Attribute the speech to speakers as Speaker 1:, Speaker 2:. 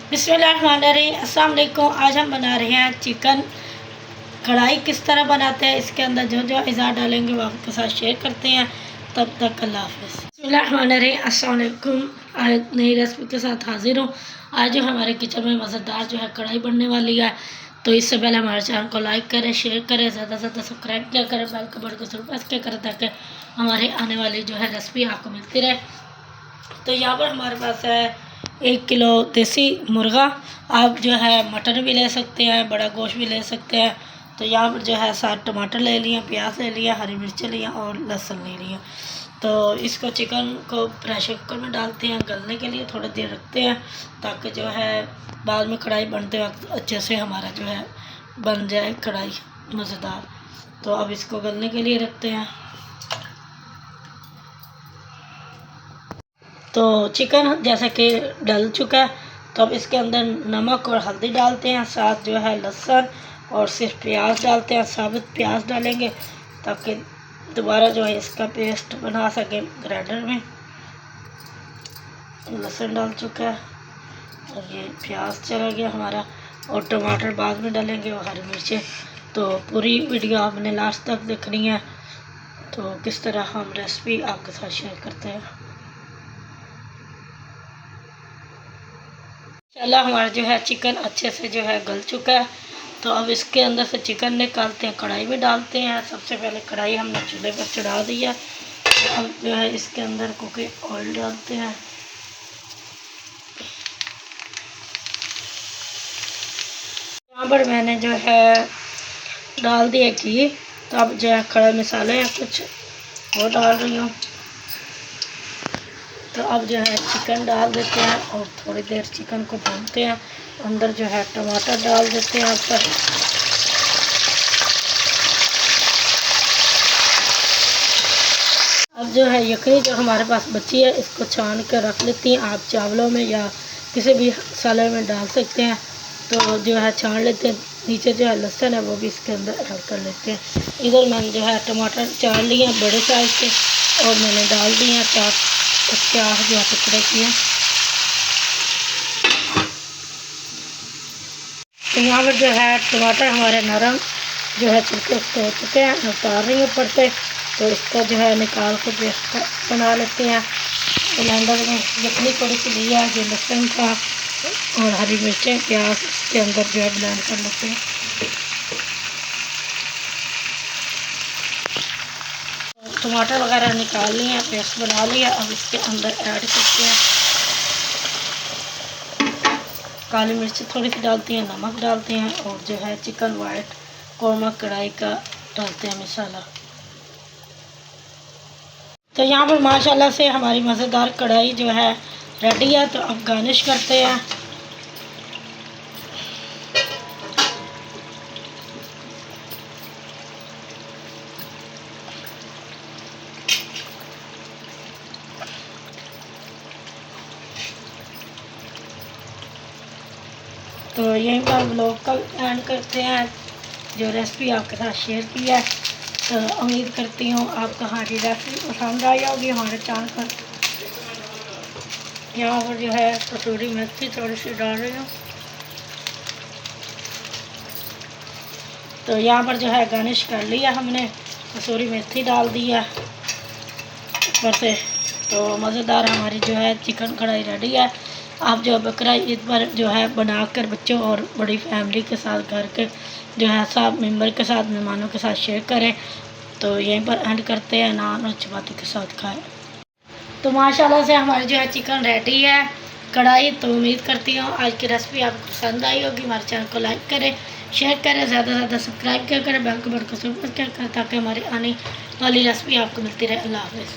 Speaker 1: बिस्मिल्लाहिर्रहमानिर्रहीम, अस्सलाम वालेकुम। आज हम बना रहे हैं चिकन कढ़ाई। किस तरह बनाते हैं, इसके अंदर जो जो अज़ा डालेंगे वो आपके साथ शेयर करते हैं। तब तक अल्लाह हाफ़िज़। बिस्मिल्लाहिर्रहमानिर्रहीम, अस्सलाम वालेकुम। आज नई रेसिपी के साथ हाज़िर हूँ। आज जो हमारे किचन में मज़ेदार जो है कढ़ाई बनने वाली है। तो इससे पहले हमारे चैनल को लाइक करें, शेयर करें, ज़्यादा से ज़्यादा सब्सक्राइब किया करें, बेल के बटन को ज़रूर प्रेस किया करें ताकि हमारे आने वाली जो है रेसिपी आपको मिलती रहे। तो यहाँ पर हमारे पास है 1 किलो देसी मुर्गा। आप जो है मटन भी ले सकते हैं, बड़ा गोश्त भी ले सकते हैं। तो यहाँ पर जो है 7 टमाटर ले लिए, प्याज ले लिया, हरी मिर्चें लिया और लहसुन ले लिया। तो इसको चिकन को प्रेशर कुकर में डालते हैं, गलने के लिए थोड़ी देर रखते हैं ताकि जो है बाद में कढ़ाई बनते वक्त अच्छे से हमारा जो है बन जाए कढ़ाई मज़ेदार। तो अब इसको गलने के लिए रखते हैं। तो चिकन जैसा कि डल चुका है, तो अब इसके अंदर नमक और हल्दी डालते हैं, साथ जो है लहसुन और सिर्फ प्याज डालते हैं। साबुत प्याज डालेंगे ताकि दोबारा जो है इसका पेस्ट बना सके ग्राइंडर में। लहसुन डाल चुका है और ये प्याज चला गया हमारा, और टमाटर बाद में डालेंगे और हरी मिर्चें। तो पूरी वीडियो आपने लास्ट तक देखनी है। तो किस तरह हम रेसिपी आपके साथ शेयर करते हैं। चला हमारा जो है चिकन अच्छे से जो है गल चुका है। तो अब इसके अंदर से चिकन निकालते हैं, कढ़ाई में डालते हैं। सबसे पहले कढ़ाई हमने चूल्हे पर चढ़ा दिया। अब जो है इसके अंदर कुकिंग ऑयल डालते हैं। यहाँ पर मैंने जो है डाल दिया घी। तो अब जो है खड़े मसाले हैं कुछ वो डाल रही हूँ। तो अब जो है चिकन डाल देते हैं और थोड़ी देर चिकन को भूनते हैं। अंदर जो है टमाटर डाल देते हैं ऊपर। अब जो है यखनी जो हमारे पास बची है इसको छान कर रख लेती हैं। आप चावलों में या किसी भी साले में डाल सकते हैं। तो जो है छान लेते हैं। नीचे जो है लहसुन है वो भी इसके अंदर ऐड कर लेते हैं। इधर मैंने जो है टमाटर चार लिए हैं बड़े साइज के और मैंने डाल दिए हैं 4 उसके 8 जो टुकड़े किए। तो यहाँ पर जो है टमाटर हमारे नरम जो है छिलके उसके हो चुके हैं, उतार रही हूँ ऊपर से। तो इसका जो है निकाल कर पेस्ट बना लेते हैं। ब्लेंडर में जितनी थोड़ी सी लिया है जो लहसुन का और हरी मिर्चें प्याज इसके अंदर जो है ब्लेंड कर लेते हैं। टमाटर वगैरह निकाल लिए, पेस्ट बना लिया। अब इसके अंदर ऐड करते हैं काली मिर्च थोड़ी सी डालते हैं, नमक डालते हैं और जो है चिकन वाइट कौरमा कढ़ाई का डालते हैं मसाला। तो यहाँ पर माशाल्लाह से हमारी मज़ेदार कढ़ाई जो है रेडी है। तो अब गार्निश करते हैं। तो यहीं पर व्लॉग का एंड करते हैं, जो रेसिपी आपके साथ शेयर की है। तो उम्मीद करती हूँ आपको हमारी रेसिपी पसंद आई होगी हमारे चैनल पर। यहाँ पर जो है कसूरी मेथी थोड़ी सी डाल रही हूँ। तो यहाँ पर जो है गार्निश कर लिया हमने, कसूरी मेथी डाल दिया ऊपर से। तो मज़ेदार हमारी जो है चिकन कढ़ाई रेडी है। आप जो बकरा ईद पर जो है बनाकर बच्चों और बड़ी फैमिली के साथ घर के जो है सब मेंबर के साथ मेहमानों के साथ शेयर करें। तो यहीं पर एंड करते हैं, नान और चपाती के साथ खाएं। तो माशाल्लाह से हमारी जो है चिकन रेडी है कढ़ाई। तो उम्मीद करती हूँ आज की रेसिपी आपको पसंद आई होगी। हमारे चैनल को लाइक करें, शेयर करें, ज़्यादा से ज़्यादा सब्सक्राइब किया करें, बेल के बटन को ज़रूर प्रेस किया करें ताकि हमारी आने वाली रेसिपी आपको मिलती रहे। अल्लाह हाफ़िज़।